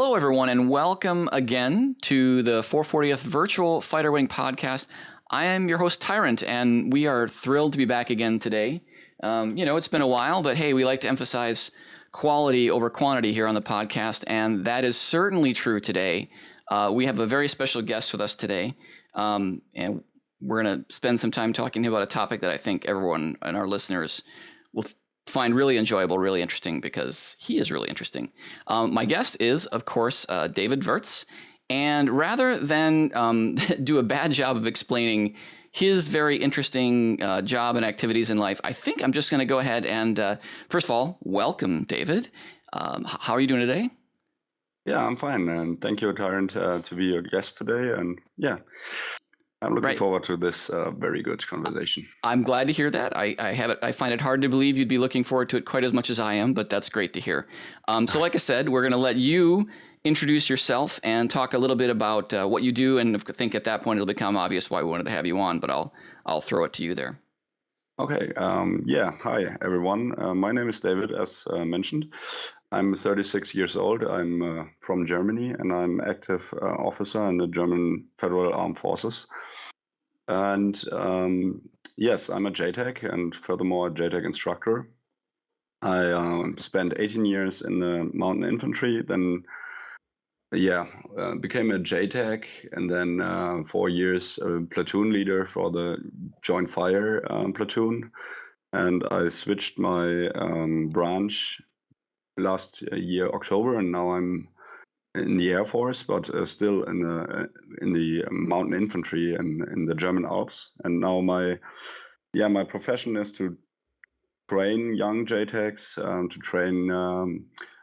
Hello, everyone, and welcome again to the 440th Virtual Fighter Wing Podcast. I am your host, Tyrant, and we are thrilled to be back again today. It's been a while, but hey, we like to emphasize quality over quantity here on the podcast, and that is certainly true today. We have a very special guest with us today, and we're going to spend some time talking about a topic that I think everyone and our listeners will find really enjoyable, really interesting, because he is really interesting. My guest is, of course, David Wuertz. And rather than do a bad job of explaining his very interesting job and activities in life, I think I'm just going to go ahead and, first of all, welcome, David. How are you doing today? Yeah, I'm fine. And thank you, Tyrant, to be your guest today. And yeah, I'm looking forward to this very good conversation. I'm glad to hear that. I find it hard to believe you'd be looking forward to it quite as much as I am, but that's great to hear. So like I said, we're going to let you introduce yourself and talk a little bit about what you do. And I think at that point, it'll become obvious why we wanted to have you on, but I'll throw it to you there. Okay. Hi, everyone. My name is David, as mentioned. I'm 36 years old. I'm from Germany, and I'm active officer in the German Federal Armed Forces. And yes, I'm a JTAC and furthermore a JTAC instructor. I spent 18 years in the mountain infantry, then became a JTAC, and then 4 years a platoon leader for the Joint Fire platoon. And I switched my branch last year, October, and now I'm in the Air Force, but still in the mountain infantry and in the German Alps. And now my profession is to train young JTACs, to train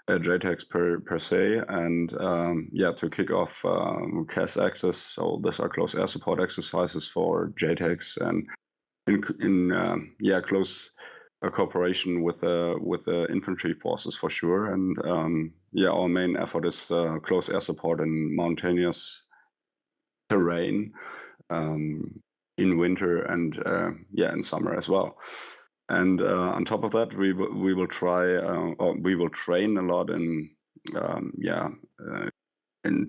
JTACs per se, and to kick off CAS access. So these are close air support exercises for JTACs, and in close cooperation with the infantry forces for sure. And our main effort is close air support in mountainous terrain in winter and in summer as well. And on top of that, we will train a lot in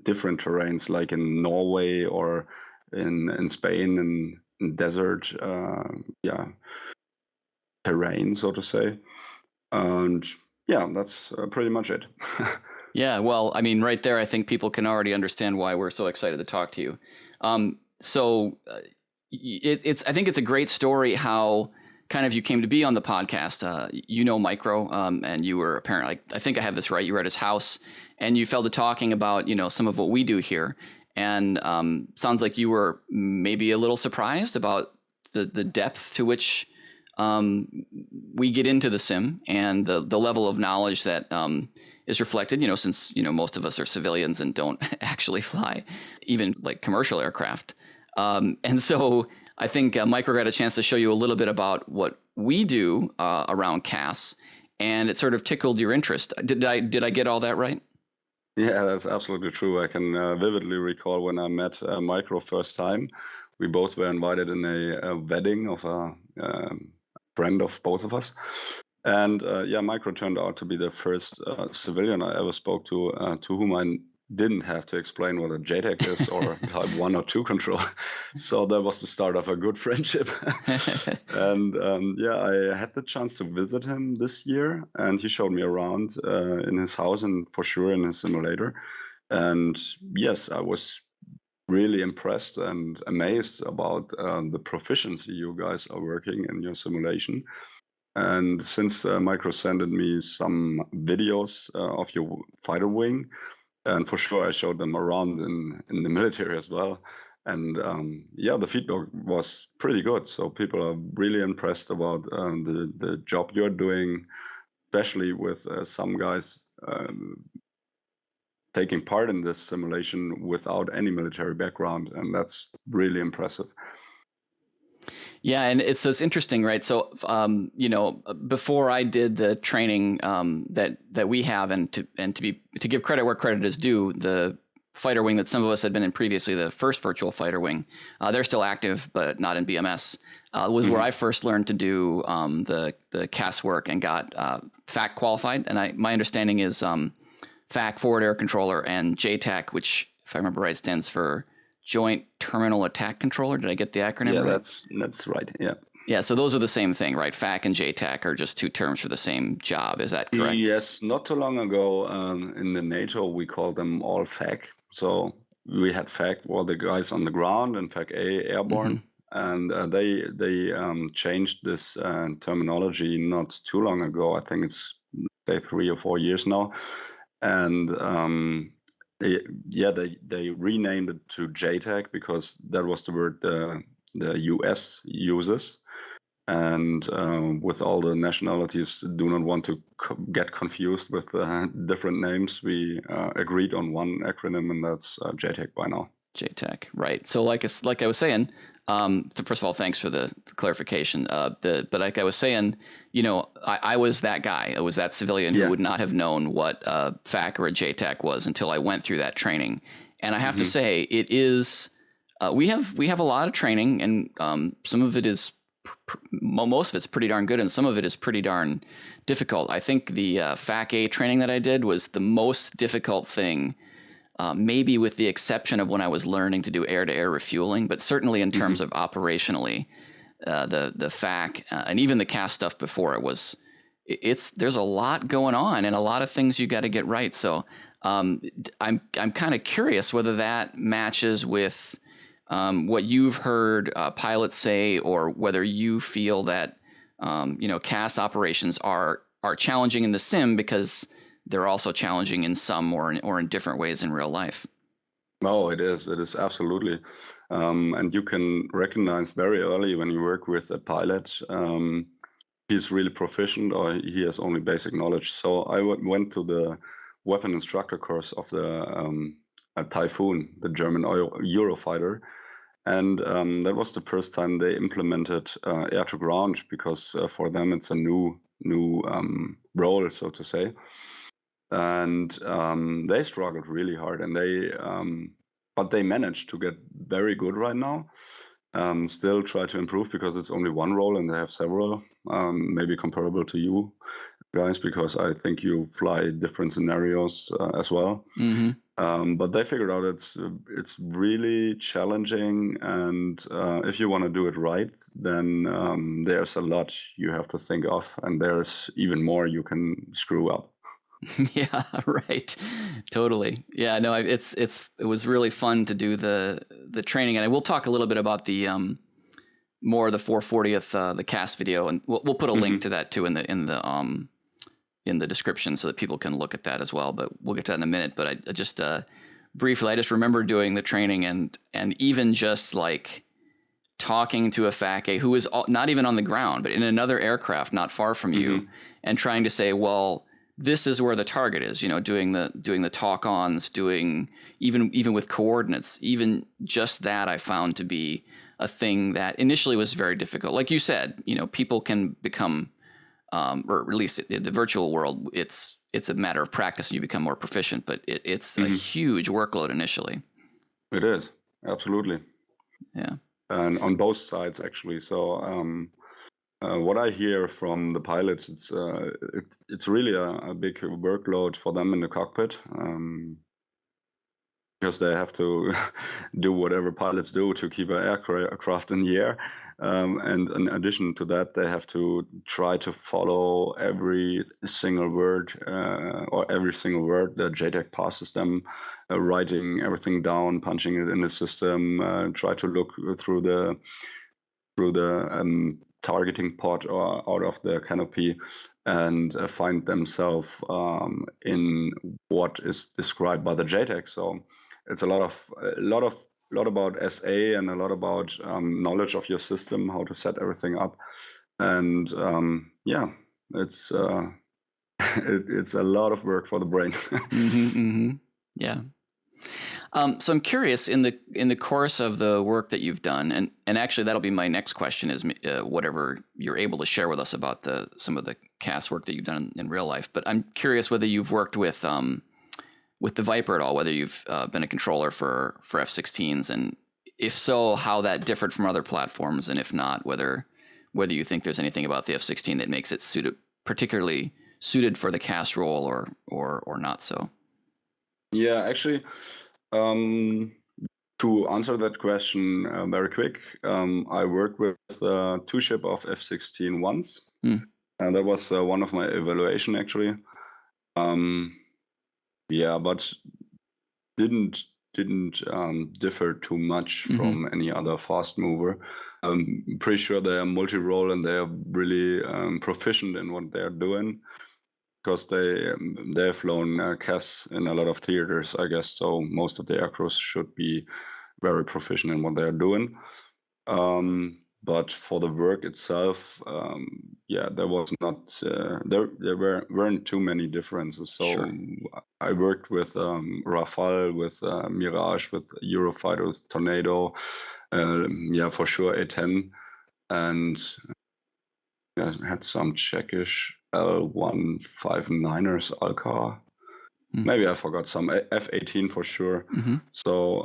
different terrains, like in Norway or in Spain, in desert terrain, so to say. And that's pretty much it. Yeah, well, I mean, right there, I think people can already understand why we're so excited to talk to you. I think it's a great story how kind of you came to be on the podcast. Micro, and you were apparently, I think I have this right, you were at his house and you fell to talking about, some of what we do here. And sounds like you were maybe a little surprised about the depth to which we get into the sim and the level of knowledge that is reflected, since, most of us are civilians and don't actually fly even like commercial aircraft. And so I think Micro got a chance to show you a little bit about what we do around CAS, and it sort of tickled your interest. Did I get all that right? Yeah, that's absolutely true. I can vividly recall when I met Micro first time. We both were invited in a wedding of a friend of both of us. And Micro turned out to be the first civilian I ever spoke to whom I didn't have to explain what a JTAC is or type 1 or 2 control. So that was the start of a good friendship. And I had the chance to visit him this year, and he showed me around in his house and for sure in his simulator. And yes, I was really impressed and amazed about the proficiency you guys are working in your simulation. And since Micro sent me some videos of your fighter wing, and for sure I showed them around in the military as well. And the feedback was pretty good. So people are really impressed about the job you're doing, especially with some guys taking part in this simulation without any military background. And that's really impressive. Yeah, and it's interesting, right? So, before I did the training that we have, and to give credit where credit is due, the fighter wing that some of us had been in previously, the first virtual fighter wing, they're still active, but not in BMS, was where I first learned to do the CAS work and got FAC qualified. And my understanding is FAC, Forward Air Controller, and JTAC, which, if I remember right, stands for Joint Terminal Attack Controller. Did I get the acronym Yeah, right? that's right. Yeah. Yeah, so those are the same thing, right? FAC and JTAC are just two terms for the same job. Is that correct? Yes, not too long ago in the NATO, we called them all FAC. So we had FAC, all the guys on the ground, and FAC A, Airborne. And they changed this terminology not too long ago. I think it's, say, 3 or 4 years now. And they renamed it to JTAC because that was the word the US uses. And with all the nationalities do not want to get confused with different names, we agreed on one acronym, and that's JTAC by now. JTAC, right. So like I was saying, so first of all, thanks for the clarification. But like I was saying, I was that guy. I was that civilian who would not have known what a FAC or a JTAC was until I went through that training. And I have to say, it is, we have a lot of training, and some of it is, most of it's pretty darn good, and some of it is pretty darn difficult. I think the FAC A training that I did was the most difficult thing, maybe with the exception of when I was learning to do air-to-air refueling, but certainly in terms of operationally, the FAC and even the CAS stuff before it was, there's a lot going on and a lot of things you got to get right. So I'm kind of curious whether that matches with what you've heard pilots say, or whether you feel that CAS operations are challenging in the sim because they're also challenging in some or in different ways in real life. Oh, it is absolutely, and you can recognize very early when you work with a pilot, he's really proficient or he has only basic knowledge. So I went to the weapon instructor course of the Typhoon, the German Eurofighter. And that was the first time they implemented air to ground, because for them it's a new role, so to say. And they struggled really hard, and but they managed to get very good right now. Still try to improve because it's only one role and they have several, maybe comparable to you guys, because I think you fly different scenarios as well. But they figured out it's really challenging, and if you want to do it right, then there's a lot you have to think of, and there's even more you can screw up. Yeah, right. Totally. Yeah, no, it was really fun to do the training, and I will talk a little bit about the more of the 440th the CAS video, and we'll put a link to that too in the description so that people can look at that as well. But we'll get to that in a minute. But I just briefly, I just remember doing the training and even just like talking to a FAC who is not even on the ground, but in another aircraft not far from you, and trying to say, well, this is where the target is, doing the talk-ons, doing even with coordinates, even just that I found to be a thing that initially was very difficult. Like you said, people can become, or at least in the virtual world, it's a matter of practice and you become more proficient, but it's a huge workload initially. It is, absolutely. Yeah. And on both sides, actually. So what I hear from the pilots, it's really a big workload for them in the cockpit, because they have to do whatever pilots do to keep an aircraft in the air. And in addition to that, they have to try to follow every single word that JTAC passes them, writing everything down, punching it in the system, try to look through the targeting pod or out of the canopy, and find themselves in what is described by the JTAC. So it's a lot about SA and a lot about knowledge of your system, how to set everything up, and it's it's a lot of work for the brain. Yeah. So I'm curious, in the course of the work that you've done, and actually that'll be my next question, is whatever you're able to share with us about some of the CAS work that you've done in real life. But I'm curious whether you've worked with the Viper at all, whether you've been a controller for F-16s, and if so, how that differed from other platforms, and if not, whether you think there's anything about the F-16 that makes it particularly suited for the CAS role, or not so. Yeah, actually, um, to answer that question very quick, I worked with two ship of F-16 once, Hmm. and that was one of my evaluation actually. Um, yeah, but didn't differ too much Hmm. from any other fast mover. I'm pretty sure they are multi-role and they are really proficient in what they're doing because they've flown CAS in a lot of theaters, I guess. So most of the aircrews should be very proficient in what they're doing. But for the work itself, yeah, there was not weren't too many differences. So Sure. I worked with Rafale, with Mirage, with Eurofighter, with Tornado, yeah, for sure A-10, and had some Czechish L-159ers Alcar. Hmm. Maybe I forgot some F-18 for sure. Hmm. So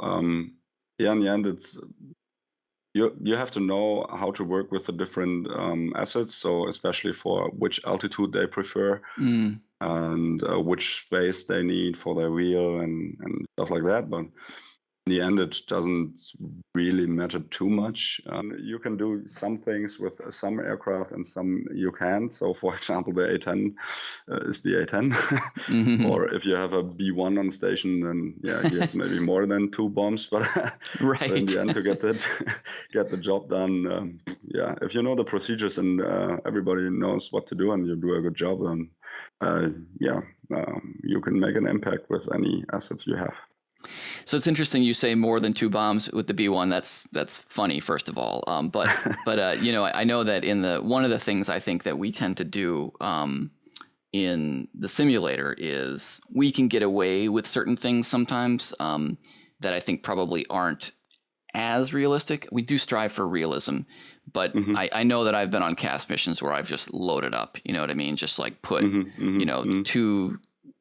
yeah, in the end, it's you have to know how to work with the different assets. So especially for which altitude they prefer Mm. and which space they need for their wheel and stuff like that. But in the end, it doesn't really matter too much. You can do some things with some aircraft and some you can't. So, for example, the A-10 is the A-10. Hmm. Or if you have a B-1 on station, then yeah, he has maybe more than two bombs. But in Right. the end, to get that get the job done, yeah, if you know the procedures and everybody knows what to do and you do a good job, then yeah, you can make an impact with any assets you have. So it's interesting you say more than two bombs with the B1. That's funny, first of all. But you know, I know that in the one of the things I think that we tend to do in the simulator is we can get away with certain things sometimes that I think probably aren't as realistic. We do strive for realism, but Hmm. I know that I've been on cast missions where I've just loaded up, you know what I mean? Just like put, Hmm. you Hmm. know, Hmm.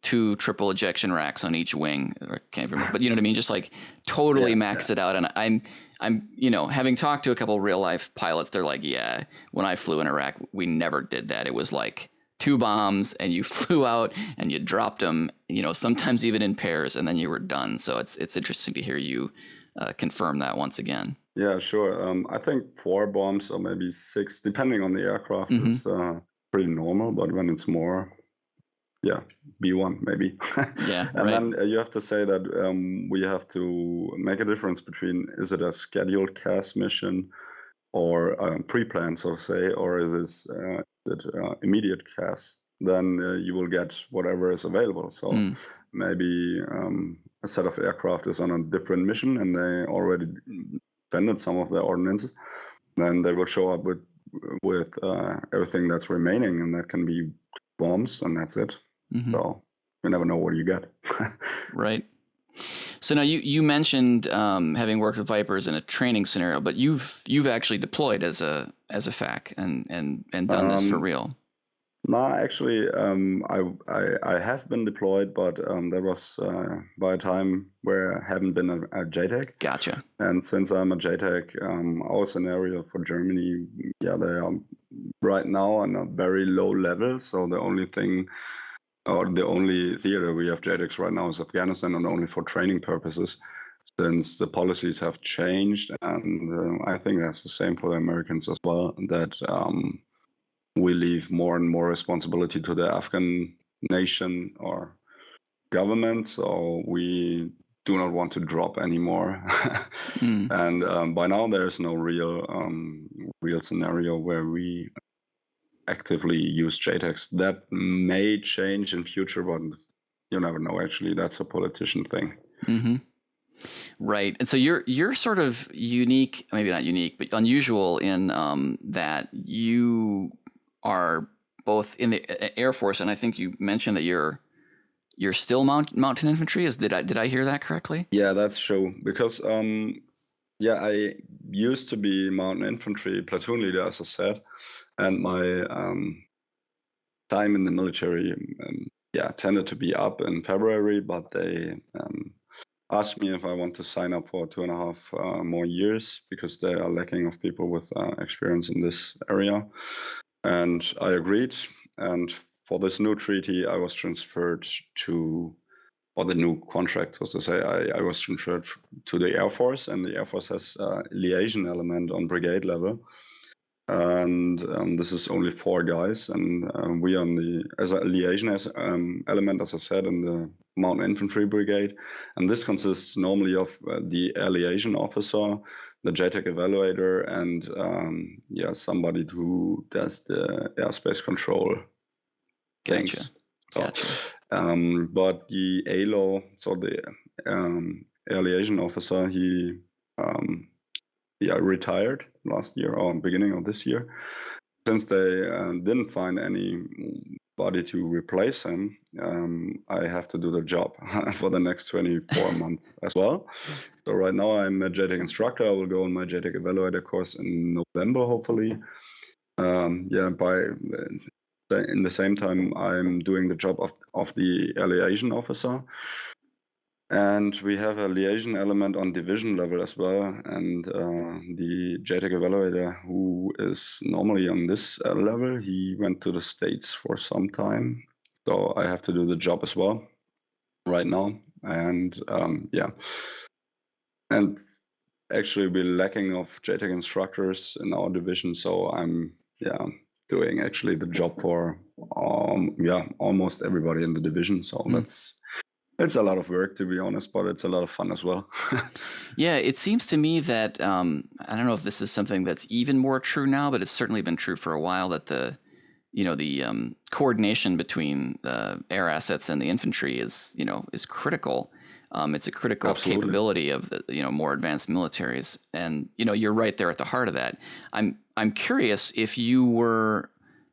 two triple ejection racks on each wing, or can't remember, but you know what I mean? Just like totally Yeah, maxed it out. And I'm, you know, having talked to a couple real life pilots, they're like, yeah, when I flew in Iraq, we never did that. It was like two bombs and you flew out and you dropped them, you know, sometimes even in pairs, and then you were done. So it's interesting to hear you confirm that once again. yeah, sure. I think 4 bombs or maybe 6, depending on the aircraft, Hmm. is pretty normal. But when it's more, yeah, B1 maybe. Yeah, And right. then you have to say that we have to make a difference between is it a scheduled CAS mission or pre-planned, so to say, or is it immediate CAS? Then you will get whatever is available. So Mm. maybe a set of aircraft is on a different mission and they already defended some of their ordnance. Then they will show up with everything that's remaining, and that can be bombs, and that's it. Hmm. So you never know what you get. Right. So now you mentioned having worked with Vipers in a training scenario, but you've actually deployed as a FAC and done this for um, real. No, actually, I have been deployed, but that was by a time where I haven't been a JTAC. Gotcha. And since I'm a JTAC, our scenario for Germany, yeah, they are right now on a very low level. So the only thing, or the only theater we have JTACs right now is Afghanistan, and only for training purposes, since the policies have changed. And I think that's the same for the Americans as well, that we leave more and more responsibility to the Afghan nation or government. So we do not want to drop anymore. Mm. And by now, there's no real scenario where we actively use JTACs. That may change in future, but you never know. Actually, that's a politician thing. Hmm. Right. And so you're sort of unique, maybe not unique, but unusual in that you are both in the Air Force, and I think you mentioned that you're still mountain infantry. Did I hear that correctly? Yeah, that's true. Because yeah, I used to be mountain infantry platoon leader, as I said, and my time in the military, yeah, tended to be up in February, but they asked me if I want to sign up for 2.5 more years because they are lacking of people with experience in this area. And I agreed. And for this new treaty, I was transferred to or the new contract, so to say, I was transferred to the Air Force, and the Air Force has a liaison element on brigade level. And this is only 4 guys, and we on the as a liaison element, as I said, in the Mountain Infantry Brigade, and this consists normally of the air liaison officer, the JTAC evaluator, and somebody who does the airspace control Gotcha. things. Gotcha. But the ALO, so the air liaison officer, he retired last year or beginning of this year. Since they didn't find anybody to replace him, I have to do the job for the next 24 months as well. So right now I'm a JTAC instructor. I will go on my JTAC evaluator course in November, hopefully. In the same time, I'm doing the job of the air liaison officer. And we have a liaison element on division level as well. And the JTAC evaluator, who is normally on this level, he went to the States for some time. So I have to do the job as well right now. And and actually we're lacking of JTAC instructors in our division. So I'm doing actually the job for almost everybody in the division. So it's a lot of work, to be honest, but it's a lot of fun as well. Yeah, it seems to me that I don't know if this is something that's even more true now, but it's certainly been true for a while, that the coordination between the air assets and the infantry is critical. It's a critical Absolutely. capability of the more advanced militaries, and you're right there at the heart of that. I'm curious if you were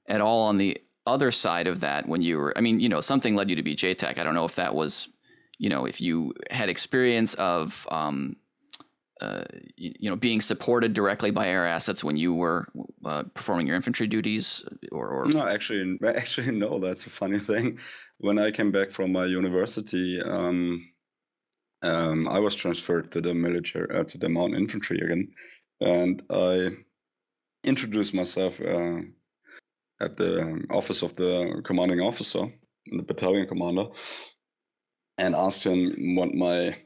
at all on the other side of that when you were. I mean, something led you to be JTAC. I don't know if that was, if you had experience of being supported directly by air assets when you were performing your infantry duties, or No, actually, no. That's a funny thing. When I came back from my university, I was transferred to the military, to the mountain infantry again, and I introduced myself at the office of the commanding officer, the battalion commander, and asked him what my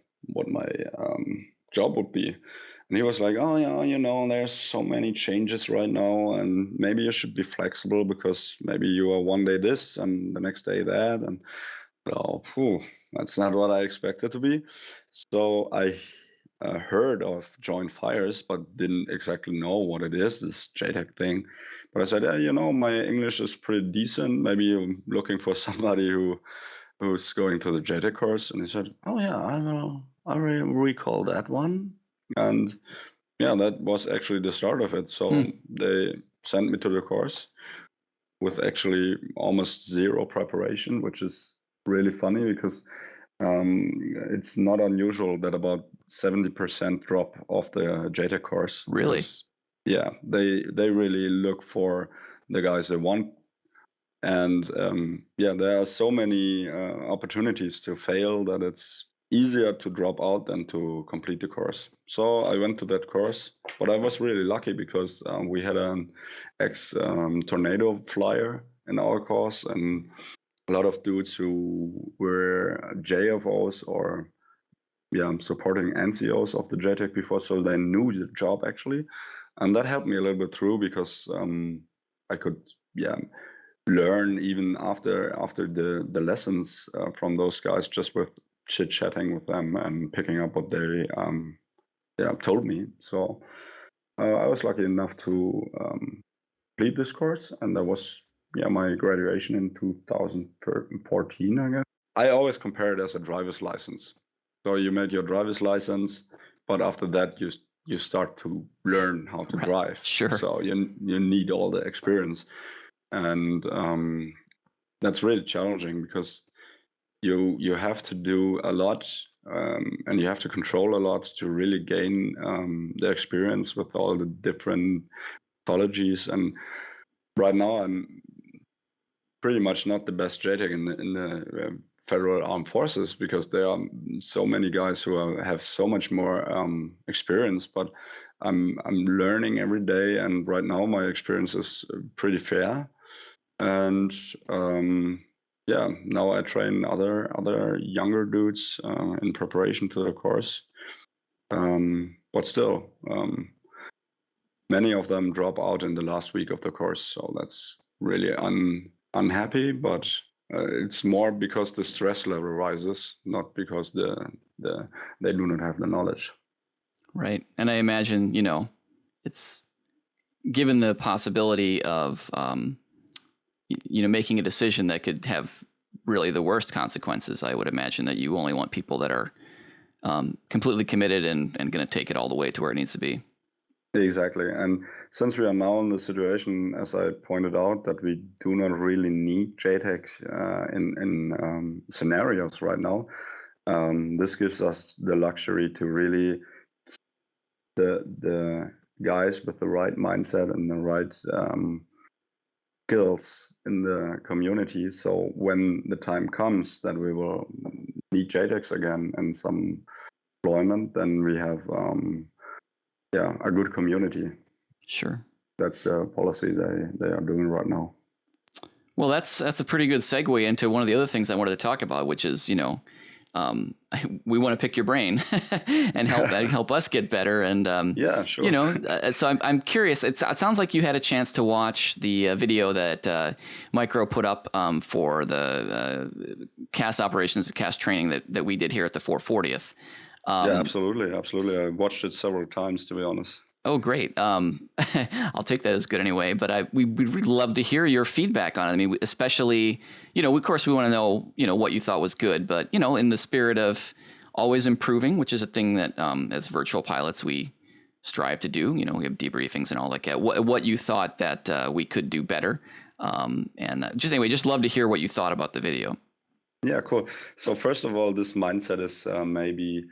job would be. And he was like, "Oh yeah, there's so many changes right now, and maybe you should be flexible because maybe you are one day this and the next day that." And that's not what I expected to be. So I heard of joint fires, but didn't exactly know what it is, this JTAC thing. But I said, my English is pretty decent. Maybe you're looking for somebody who's going to the JTAC course. And he said, "Oh yeah, I recall that one." And that was actually the start of it. So they sent me to the course with actually almost zero preparation, which is really funny because it's not unusual that about 70% drop off the JTAC course. Really? They really look for the guys they want. And there are so many opportunities to fail that it's easier to drop out than to complete the course. So I went to that course, but I was really lucky because we had an ex-tornado flyer in our course, and a lot of dudes who were JFOs or supporting NCOs of the JTAC before, so they knew the job actually, and that helped me a little bit through because I could learn even after the lessons from those guys, just with chit-chatting with them and picking up what they told me. So I was lucky enough to complete this course, and that was my graduation in 2014, I guess. I always compare it as a driver's license. So you make your driver's license, but after that you start to learn how to drive. Sure. So you need all the experience. And that's really challenging because you have to do a lot, and you have to control a lot to really gain the experience with all the different pathologies. And right now I'm pretty much not the best JTAC in the Federal Armed Forces because there are so many guys who have so much more experience. But I'm learning every day, and right now my experience is pretty fair. And yeah, now I train other younger dudes in preparation to the course. But still, many of them drop out in the last week of the course, so that's really unhappy. But it's more because the stress level rises, not because they do not have the knowledge. Right. And I imagine, it's given the possibility of, making a decision that could have really the worst consequences. I would imagine that you only want people that are completely committed and going to take it all the way to where it needs to be. Exactly. And since we are now in the situation, as I pointed out, that we do not really need JTAC in scenarios right now, this gives us the luxury to really the guys with the right mindset and the right skills in the community. So when the time comes that we will need JTACs again in some deployment, then we have a good community. Sure. That's a policy they are doing right now. Well, that's a pretty good segue into one of the other things I wanted to talk about, which is, we want to pick your brain and help us get better. And yeah, sure. So I'm curious. It sounds like you had a chance to watch the video that Micro put up for the CAS operations, CAS training that we did here at the 440th. Yeah, absolutely. I watched it several times, to be honest. Oh, great. I'll take that as good anyway, but we'd really love to hear your feedback on it. I mean, especially, of course we want to know, what you thought was good, but, in the spirit of always improving, which is a thing that as virtual pilots we strive to do. We have debriefings and all that. What you thought that we could do better. And just love to hear what you thought about the video. Yeah, cool. So first of all, this mindset is maybe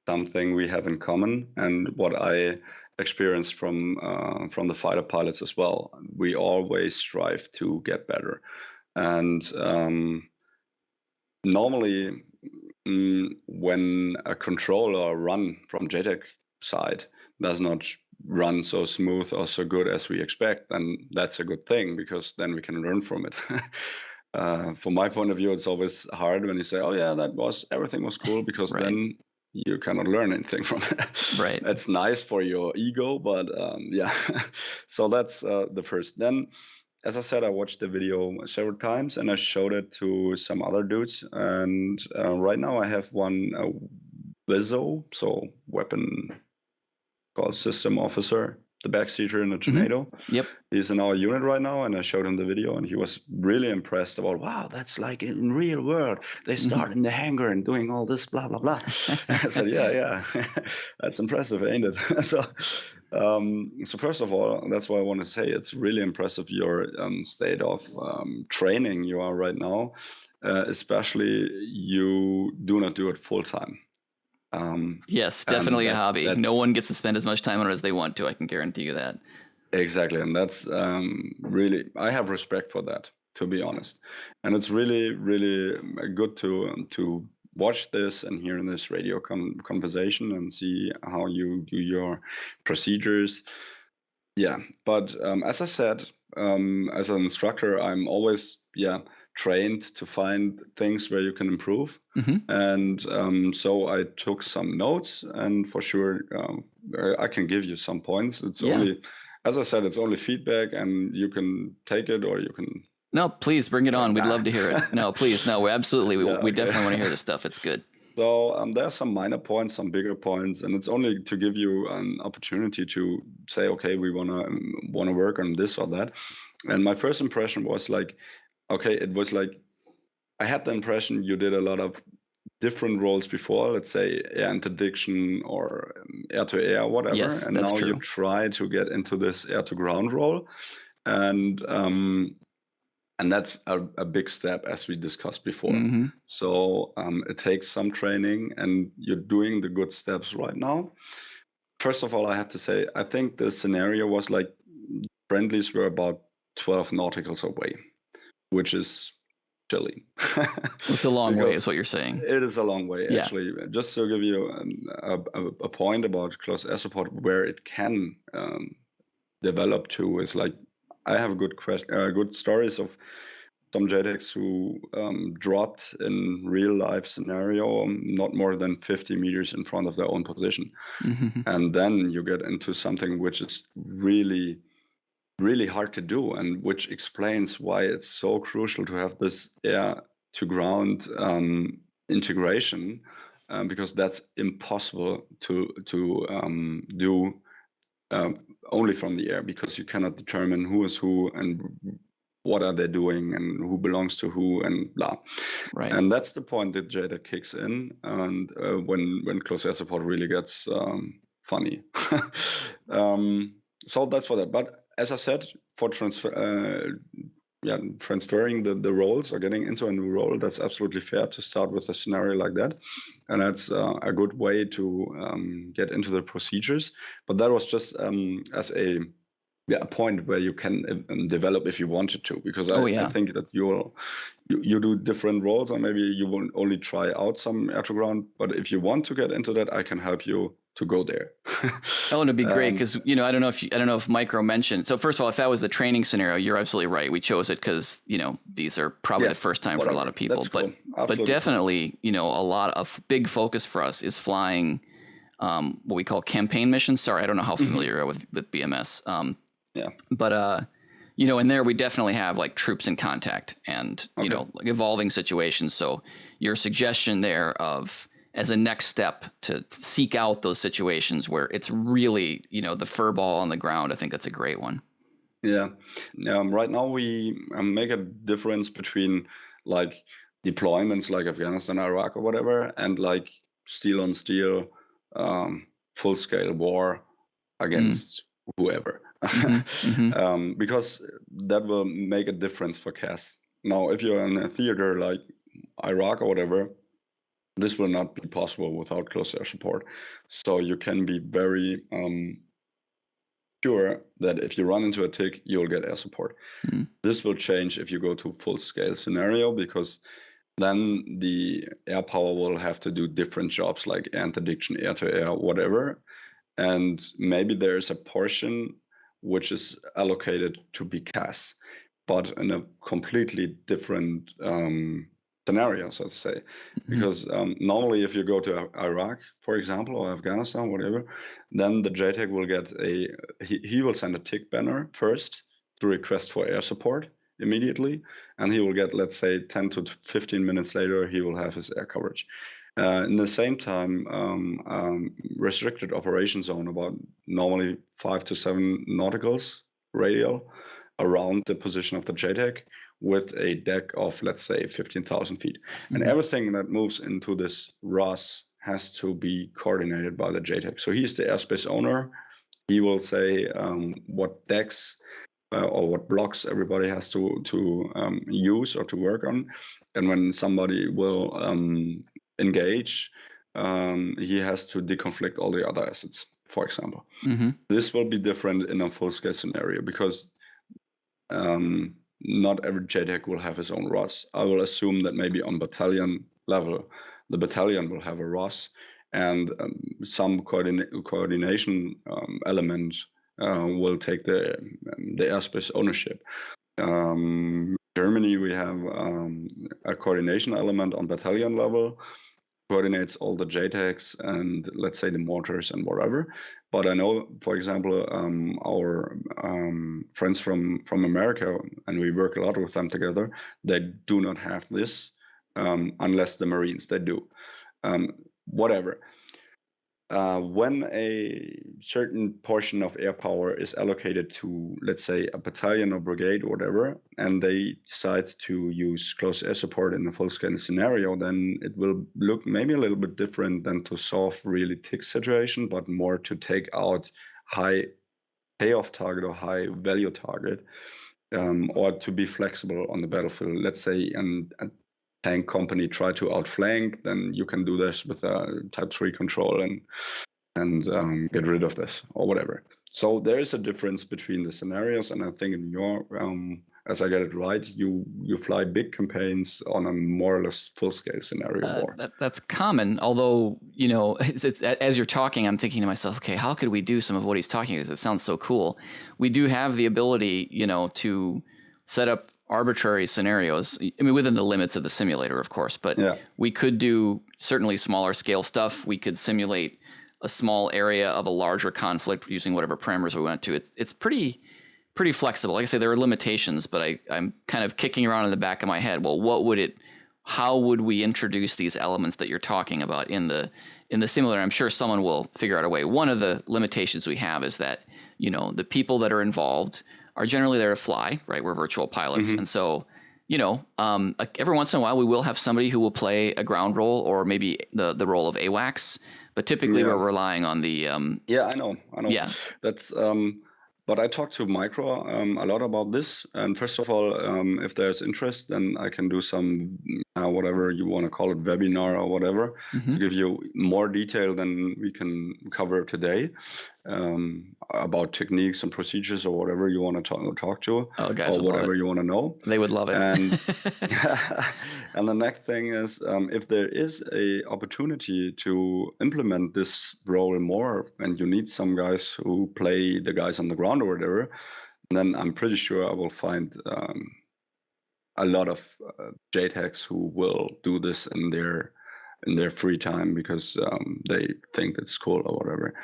something we have in common, and what I experienced from the fighter pilots as well. We always strive to get better, and normally when a control or run from JTAC side does not run so smooth or so good as we expect, then that's a good thing, because then we can learn from it. From my point of view, it's always hard when you say, "Oh yeah, everything was cool," because Right. then you cannot learn anything from it. Right. That's nice for your ego, but yeah. So that's the first. Then, as I said, I watched the video several times and I showed it to some other dudes. And right now I have one WISO, so weapon called system officer, the backseater in the Tornado. Yep. He's in our unit right now, and I showed him the video, and he was really impressed about, wow, that's like in real world. They start in the hangar and doing all this, blah, blah, blah. I said, yeah, that's impressive, ain't it? So first of all, that's why I want to say it's really impressive your state of training you are right now, especially you do not do it full time. Yes, definitely a hobby. No one gets to spend as much time on it as they want to. I can guarantee you that. Exactly, and that's really, I have respect for that, to be honest. And it's really, really good to watch this and hear this radio conversation and see how you do your procedures. Yeah, but as I said, as an instructor, I'm always trained to find things where you can improve. And so I took some notes, and for sure I can give you some points. It's only, as I said, it's only feedback, and you can take it or you can. No, please bring it on. We'd love to hear it. No, please. No, absolutely. We definitely want to hear this stuff. It's good. So there are some minor points, some bigger points, and it's only to give you an opportunity to say, okay, we wanna work on this or that. And my first impression was like, okay, it was like I had the impression you did a lot of different roles before, let's say air interdiction or air to air, whatever. Yes, and that's now true. You try to get into this air to ground role, and that's a big step, as we discussed before. So it takes some training, and you're doing the good steps right now. First of all, I have to say, I think the scenario was like friendlies were about 12 nauticals away, which is chilly. It's a long way, is what you're saying. It is a long way, actually. Just to give you a point about close air support, where it can develop to, is like, I have good stories of some JTACs who dropped in real life scenario not more than 50 meters in front of their own position. Mm-hmm. And then you get into something which is really, really hard to do, and which explains why it's so crucial to have this air to ground integration, because that's impossible to do only from the air, because you cannot determine who is who and what are they doing and who belongs to who and blah. Right. And that's the point that JTAC kicks in, and when close air support really gets funny. So that's for that. But as I said, for transferring the roles or getting into a new role, that's absolutely fair to start with a scenario like that. And that's a good way to get into the procedures. But that was just as a point where you can develop if you wanted to, because I think that you do different roles, or maybe you will only try out some air to ground. But if you want to get into that, I can help you to go there. Oh, and it'd be great, because I don't know if Micro mentioned. So first of all, if that was the training scenario, you're absolutely right. We chose it because these are probably the first time for a lot of people. Cool. But definitely a lot of big focus for us is flying what we call campaign missions. Sorry, I don't know how familiar you are with BMS. But in there we definitely have like troops in contact and like evolving situations. So your suggestion there of as a next step to seek out those situations where it's really the fur ball on the ground, I think that's a great one. Yeah. Right now we make a difference between like deployments like Afghanistan, Iraq, or whatever, and like steel on steel, full scale war against whoever. Because that will make a difference for CAS. Now, if you're in a theater like Iraq or whatever, this will not be possible without close air support. So you can be very sure that if you run into a tick, you'll get air support. This will change if you go to full scale scenario, because then the air power will have to do different jobs like air interdiction, air to air, whatever. And maybe there's a portion which is allocated to be CAS, but in a completely different scenario, so to say. Because normally if you go to Iraq, for example, or Afghanistan, whatever, then the JTAC will get he will send a tick banner first to request for air support immediately, and he will get, let's say, 10 to 15 minutes later, he will have his air coverage. In the same time, restricted operation zone, about normally 5 to 7 nauticals radial around the position of the JTAC, with a deck of, let's say, 15,000 feet. And everything that moves into this ROS has to be coordinated by the JTAC. So he's the airspace owner. He will say what decks or what blocks everybody has to use or to work on. And when somebody will engage, he has to deconflict all the other assets, for example. This will be different in a full-scale scenario, because not every JTAC will have his own ROS. I will assume that maybe on battalion level, the battalion will have a ROS, and some coordination element will take the airspace ownership. Germany, we have a coordination element on battalion level, coordinates all the JTACs and, let's say, the mortars and whatever. But I know, for example, our friends from America, and we work a lot with them together, they do not have this unless the Marines, they do. Whatever. When a certain portion of air power is allocated to, let's say, a battalion or brigade or whatever, and they decide to use close air support in a full-scale scenario, then it will look maybe a little bit different than to solve really tick situation, but more to take out high payoff target or high value target, or to be flexible on the battlefield. Let's say a tank company try to outflank, then you can do this with a Type 3 control and get rid of this or whatever. So there is a difference between the scenarios, and I think in your as I get it right, you fly big campaigns on a more or less full-scale scenario war. That's common, although it's as you're talking, I'm thinking to myself, okay, how could we do some of what he's talking? Because it sounds so cool. We do have the ability, to set up arbitrary scenarios. I mean, within the limits of the simulator, of course, but Yeah. we could do certainly smaller scale stuff. We could simulate a small area of a larger conflict using whatever parameters we went to. It's pretty flexible. Like I say, there are limitations, but I'm kind of kicking around in the back of my head. Well, how would we introduce these elements that you're talking about in the simulator? I'm sure someone will figure out a way. One of the limitations we have is that, the people that are involved are generally there to fly, right? We're virtual pilots. And so, every once in a while we will have somebody who will play a ground role or maybe the role of AWACS, but typically we're relying on the... Yeah, I know. Yeah. That's... But I talked to Micro a lot about this. And first of all, if there's interest, then I can do some, whatever you want to call it, webinar or whatever, to give you more detail than we can cover today, about techniques and procedures or whatever you want to talk to, or whatever you want to know. They would love it. And and the next thing is, if there is a opportunity to implement this role more, and you need some guys who play the guys on the ground or whatever, then I'm pretty sure I will find a lot of JTACs who will do this in their free time because they think it's cool or whatever.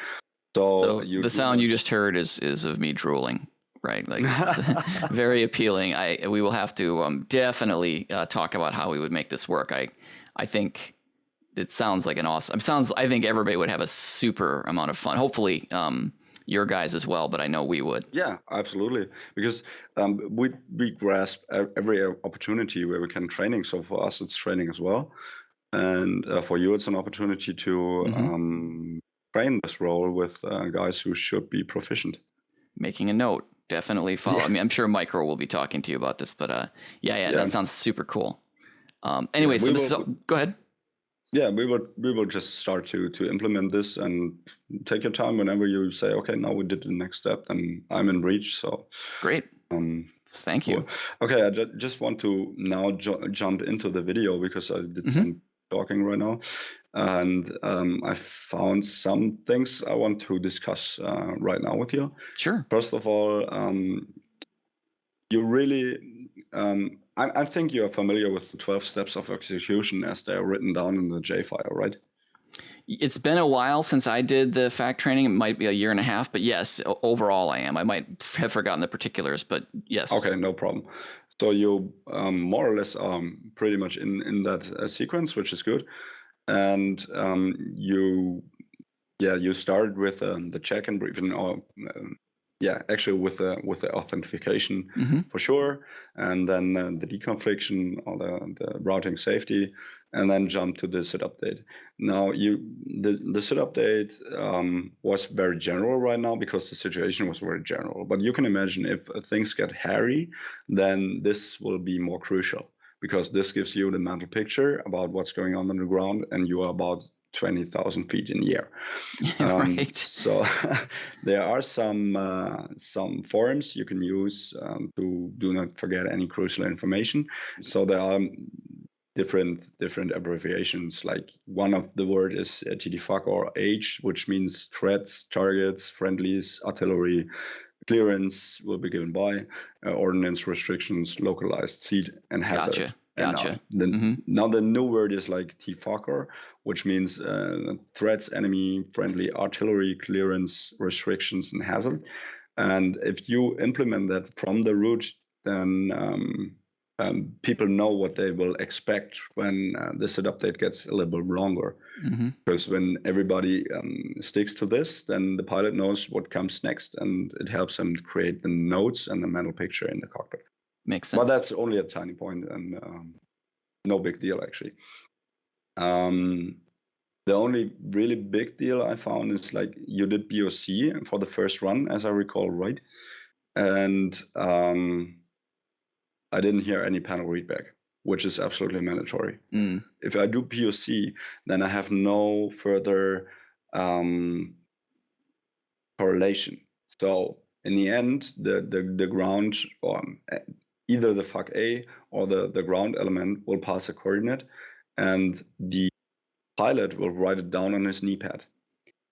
So the sound you just heard is of me drooling, right? Like, it's very appealing. We will have to definitely talk about how we would make this work. I think it sounds like an awesome. I think everybody would have a super amount of fun. Hopefully, your guys as well, but I know we would. Yeah, absolutely. Because we grasp every opportunity where we can training. So for us, it's training as well. And for you, it's an opportunity to train this role with guys who should be proficient. Making a note. Definitely follow. I mean, I'm sure Micro will be talking to you about this, but that sounds super cool. Anyway, go ahead. Yeah, we will just start to implement this, and take your time whenever you say, okay, now we did the next step, and I'm in reach. So great. Thank you. Cool. Okay, I just want to now jump into the video because I did some talking right now, and I found some things I want to discuss right now with you. Sure. First of all, you really... I think you are familiar with the 12 steps of execution as they are written down in the J file, right? It's been a while since I did the FAC training. It might be a year and a half, but yes, overall I am. I might have forgotten the particulars, but yes. Okay, no problem. So you more or less are pretty much in that sequence, which is good. And you started with the check and briefing, or actually with the authentication for sure, and then the deconfliction or the routing safety, and then jump to the SID update. Now the SID update was very general right now because the situation was very general. But you can imagine if things get hairy, then this will be more crucial, because this gives you the mental picture about what's going on the ground, and you are about 20,000 feet in the air. Right. So there are some forums you can use to do not forget any crucial information. So there are different abbreviations. Like one of the word is TDFAC or H, which means threats, targets, friendlies, artillery, clearance will be given by, ordnance, restrictions, localized, seed, and hazard. Gotcha. Now the new word is like TFACR, which means threats, enemy, friendly, artillery, clearance, restrictions, and hazard. And if you implement that from the root, then people know what they will expect when the SID update gets a little bit longer. Because when everybody sticks to this, then the pilot knows what comes next, and it helps them create the notes and the mental picture in the cockpit. Makes sense. But that's only a tiny point, and no big deal, actually. The only really big deal I found is like you did BOC for the first run, as I recall, right? And I didn't hear any panel readback, which is absolutely mandatory. If I do POC, then I have no further correlation. So in the end, the ground, or either the FAC-A or the ground element, will pass a coordinate, and the pilot will write it down on his knee pad.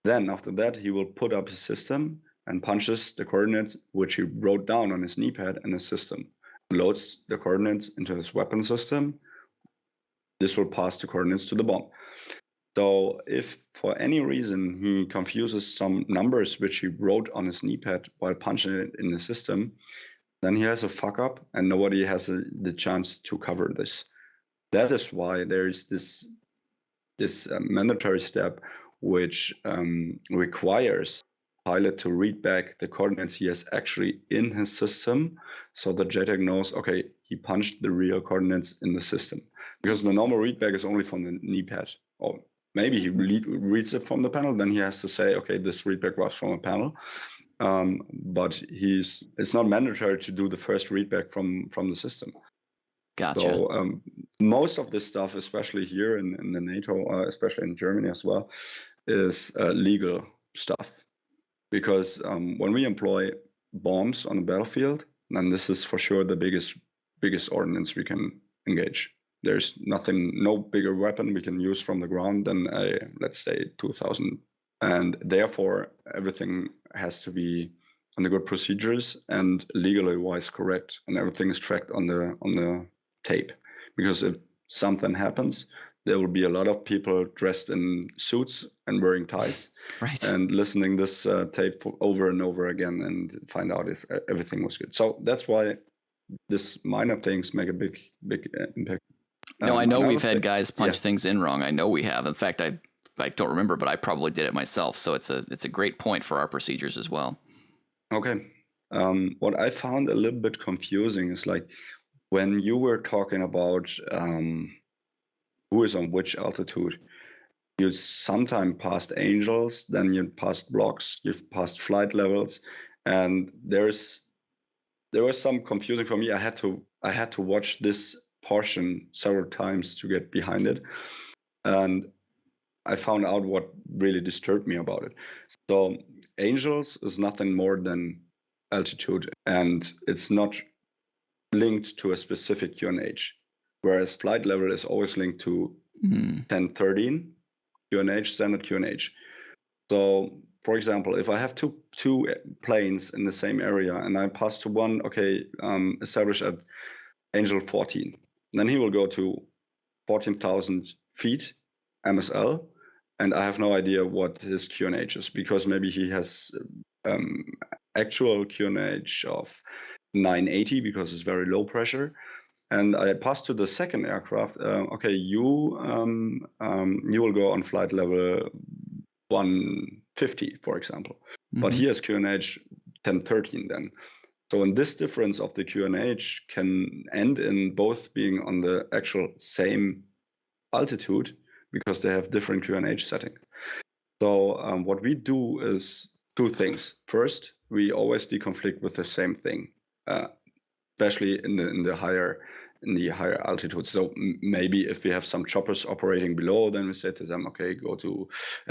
Then after that, he will put up his system and punches the coordinates which he wrote down on his knee pad in his system. loads the coordinates into his weapon system, this will pass the coordinates to the bomb. So if for any reason he confuses some numbers which he wrote on his knee pad while punching it in the system, then he has a fuck up and nobody has the chance to cover this. That is why there is this mandatory step which requires pilot to read back the coordinates he has actually in his system, so the JTAC knows, okay, he punched the real coordinates in the system. Because the normal readback is only from the knee pad, or maybe he reads it from the panel, then he has to say, okay, this readback was from a panel. But it's not mandatory to do the first readback from the system. Gotcha. So most of this stuff, especially here in the NATO, especially in Germany as well, is legal stuff. Because when we employ bombs on the battlefield, then this is for sure the biggest ordnance we can engage. There's no bigger weapon we can use from the ground than a, let's say, 2000. And therefore, everything has to be on the good procedures and legally wise correct, and everything is tracked on the tape. Because if something happens, there will be a lot of people dressed in suits and wearing ties, right, and listening this tape over and over again and find out if everything was good. So that's why these minor things make a big impact. No, I know we've had guys punch things in wrong. I know we have. In fact, I don't remember, but I probably did it myself. So it's a great point for our procedures as well. Okay. What I found a little bit confusing is like when you were talking about who is on which altitude, you sometimes passed angels, then you passed blocks, you've passed flight levels, and there was some confusing for me. I had to watch this portion several times to get behind it, and I found out what really disturbed me about it. So angels is nothing more than altitude, and it's not linked to a specific QNH, whereas flight level is always linked to 1013 QNH, standard QNH. So, for example, if I have two planes in the same area and I pass to one, established at Angel 14, then he will go to 14,000 feet MSL, and I have no idea what his QNH is, because maybe he has actual QNH of 980 because it's very low pressure. And I pass to the second aircraft. You will go on flight level 150, for example. Mm-hmm. But he has QNH 1013 then. So in this difference of the QNH can end in both being on the actual same altitude, because they have different QNH settings. So what we do is two things. First, we always deconflict with the same thing, especially in the higher altitudes. So maybe if we have some choppers operating below, then we say to them, okay, go to,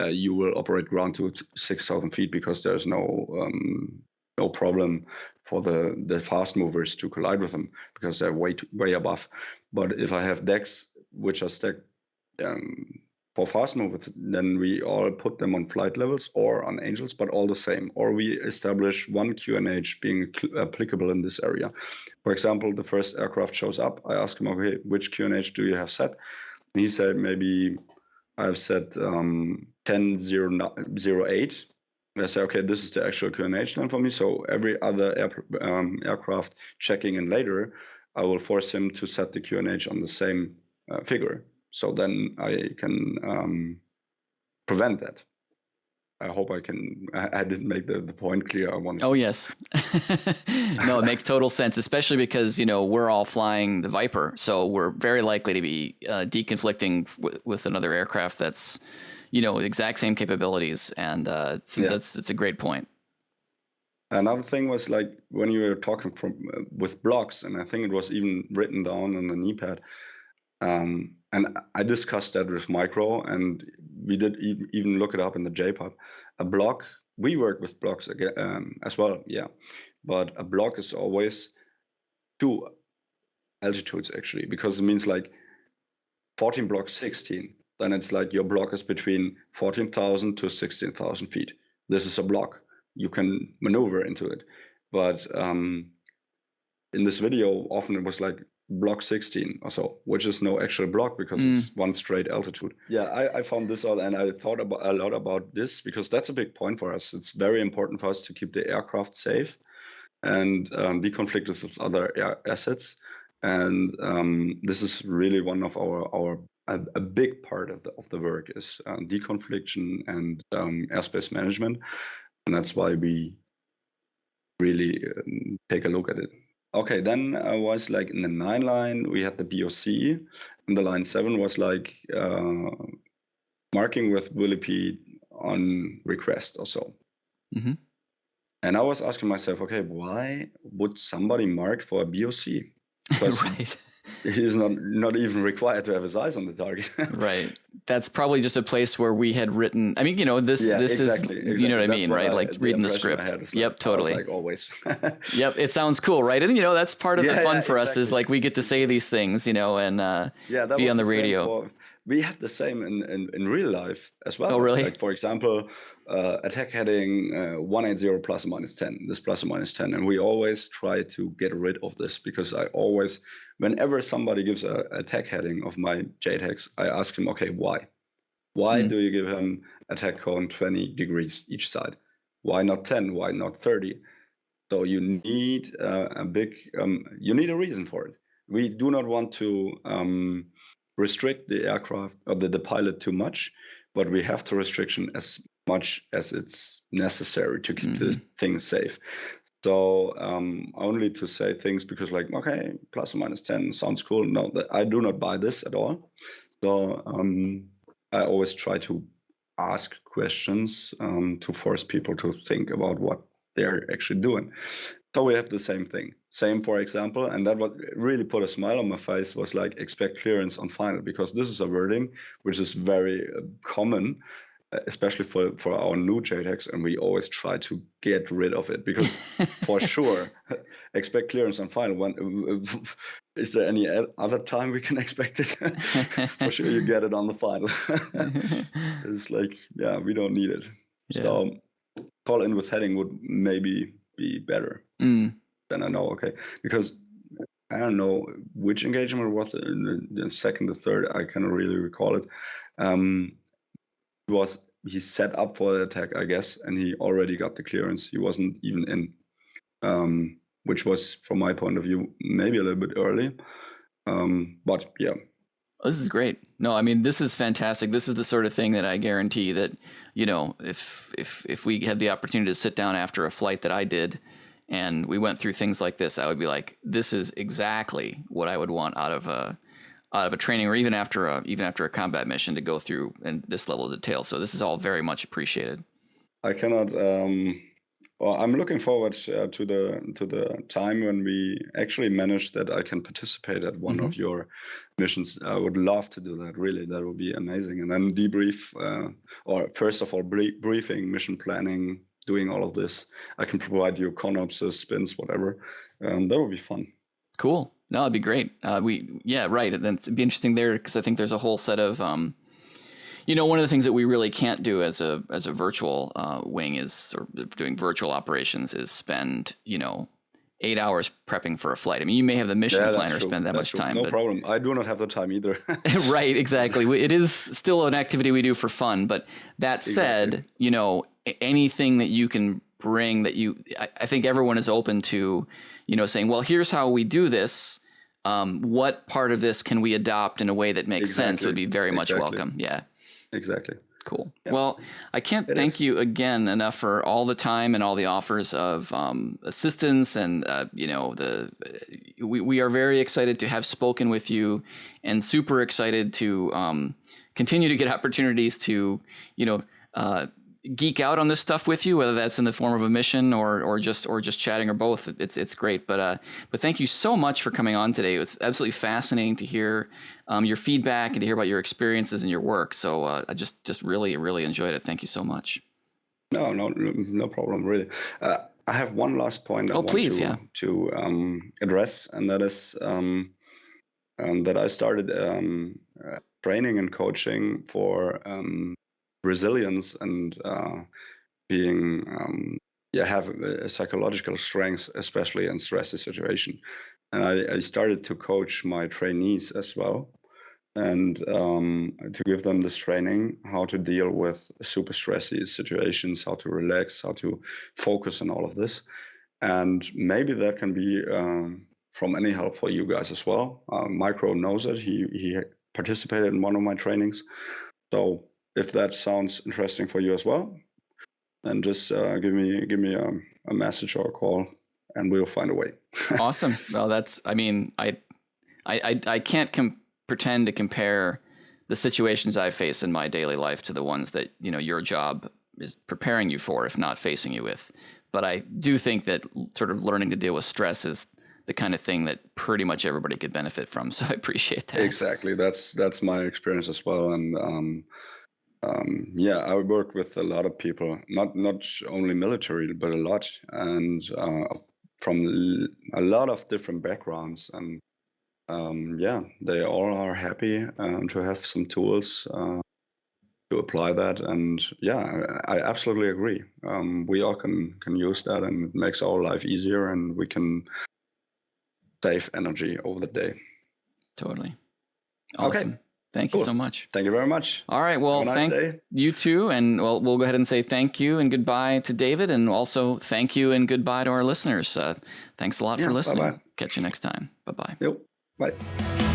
you will operate ground to 6,000 feet, because there's no problem for the fast movers to collide with them, because they're way above. But if I have decks which are stacked for fast movers, then we all put them on flight levels or on angels, but all the same. Or we establish one QNH being applicable in this area. For example, the first aircraft shows up. I ask him, okay, which QNH do you have set? And he said, maybe I've set 1008. And I say, okay, this is the actual QNH then for me. So every other aircraft checking in later, I will force him to set the QNH on the same figure. So then I can prevent that. I hope I didn't make the point clear. I wanted. Oh, yes. No, it makes total sense, especially because, we're all flying the Viper. So we're very likely to be deconflicting with another aircraft that's, exact same capabilities. And it's a great point. Another thing was like when you were talking with blocks, and I think it was even written down on the knee pad. And I discussed that with Micro, and we did even look it up in the JPUB. A block, we work with blocks again, as well, yeah. But a block is always two altitudes, actually, because it means like 14 blocks 16. Then it's like your block is between 14,000 to 16,000 feet. This is a block. You can maneuver into it. But in this video, often it was like block 16 or so, which is no actual block because it's one straight altitude. Yeah, I found this out, and I thought about a lot about this because that's a big point for us. It's very important for us to keep the aircraft safe and deconflict it with other assets. And this is really one of a big part of the work is deconfliction and airspace management, and that's why we really take a look at it. Okay, then I was like in the 9 line, we had the BOC, and the line 7 was like marking with Willy P on request or so. Mm-hmm. And I was asking myself, okay, why would somebody mark for a BOC? Because right. he's not even required to have his eyes on the target. Right. That's probably just a place where we had written. I mean, this exactly. is, you know what I mean, right? Like reading the script. Yep, totally. Like always. Yep, it sounds cool, right? And that's part of the fun for us is like we get to say these things, and be on the radio. We have the same in real life as well. Oh, really? Like, for example, attack heading 180 plus or minus 10, this plus or minus 10. And we always try to get rid of this because whenever somebody gives an attack heading of my JTACs, I ask him, okay, why? Why do you give him attack cone 20 degrees each side? Why not 10? Why not 30? So you need you need a reason for it. We do not want to restrict the aircraft or the pilot too much, but we have to restriction as much as it's necessary to keep the thing safe. So only to say things because like, okay, plus or minus 10 sounds cool. No, I do not buy this at all. So I always try to ask questions to force people to think about what they're actually doing. So we have the same thing. Same, for example, and that what really put a smile on my face was like expect clearance on final, because this is a wording which is very common, especially for our new JTACs, and we always try to get rid of it because for sure, expect clearance on final. Is there any other time we can expect it? For sure, you get it on the final. It's like, yeah, we don't need it. Yeah. So call in with heading would maybe be better. Then I know, okay, because I don't know which engagement was the second, the third. I cannot really recall it. He set up for the attack, I guess, and he already got the clearance. He wasn't even in, which was, from my point of view, maybe a little bit early. But yeah. This is great. No, I mean, this is fantastic. This is the sort of thing that I guarantee that, if we had the opportunity to sit down after a flight that I did and we went through things like this, I would be like, this is exactly what I would want out of a training, or even after a combat mission, to go through in this level of detail. So this is all very much appreciated. I cannot. Well, I'm looking forward to the time when we actually manage that I can participate at one of your missions. I would love to do that. Really, that would be amazing. And then debrief, or first of all, briefing, mission planning, doing all of this. I can provide you conopsis, spins, whatever. That would be fun. Cool. No, it'd be great. Right. And then it'd be interesting there because I think there's a whole set of, one of the things that we really can't do as a virtual wing is, or doing virtual operations, is spend 8 hours prepping for a flight. I mean, you may have the mission planner spend that much time. No problem. I do not have the time either. Right. Exactly. It is still an activity we do for fun. But that said, anything that you can bring that I think everyone is open to, saying, well, here's how we do this. What part of this can we adopt in a way that makes sense would be very much welcome. Yeah. Exactly. Cool. Yeah. Well, I can't thank you again enough for all the time and all the offers of assistance, and we are very excited to have spoken with you, and super excited to continue to get opportunities to geek out on this stuff with you, whether that's in the form of a mission or just chatting, or both. It's great. But thank you so much for coming on today. It was absolutely fascinating to hear your feedback and to hear about your experiences and your work. So I just really, really enjoyed it. Thank you so much. No problem, really. I have one last point I want to address, and that is that I started training and coaching for resilience and being have a psychological strength, especially in stressy situation. And I started to coach my trainees as well, and to give them this training, how to deal with super stressy situations, how to relax, how to focus on all of this. And maybe that can be from any help for you guys as well. Micro knows it. He participated in one of my trainings. So if that sounds interesting for you as well, then just give me a message or a call, and we'll find a way. Awesome. Well, I can't pretend to compare the situations I face in my daily life to the ones that, your job is preparing you for, if not facing you with. But I do think that sort of learning to deal with stress is the kind of thing that pretty much everybody could benefit from. So I appreciate that. Exactly. That's my experience as well. And I work with a lot of people, not only military, but a lot, and from a lot of different backgrounds. And they all are happy to have some tools to apply that. And I absolutely agree. We all can use that, and it makes our life easier, and we can save energy over the day. Totally. Awesome. Okay. Thank you so much. Thank you very much. All right. Well, thank you too. And we'll go ahead and say thank you and goodbye to David, and also thank you and goodbye to our listeners. Thanks a lot for listening. Bye-bye. Catch you next time. Bye-bye. Yep. Bye.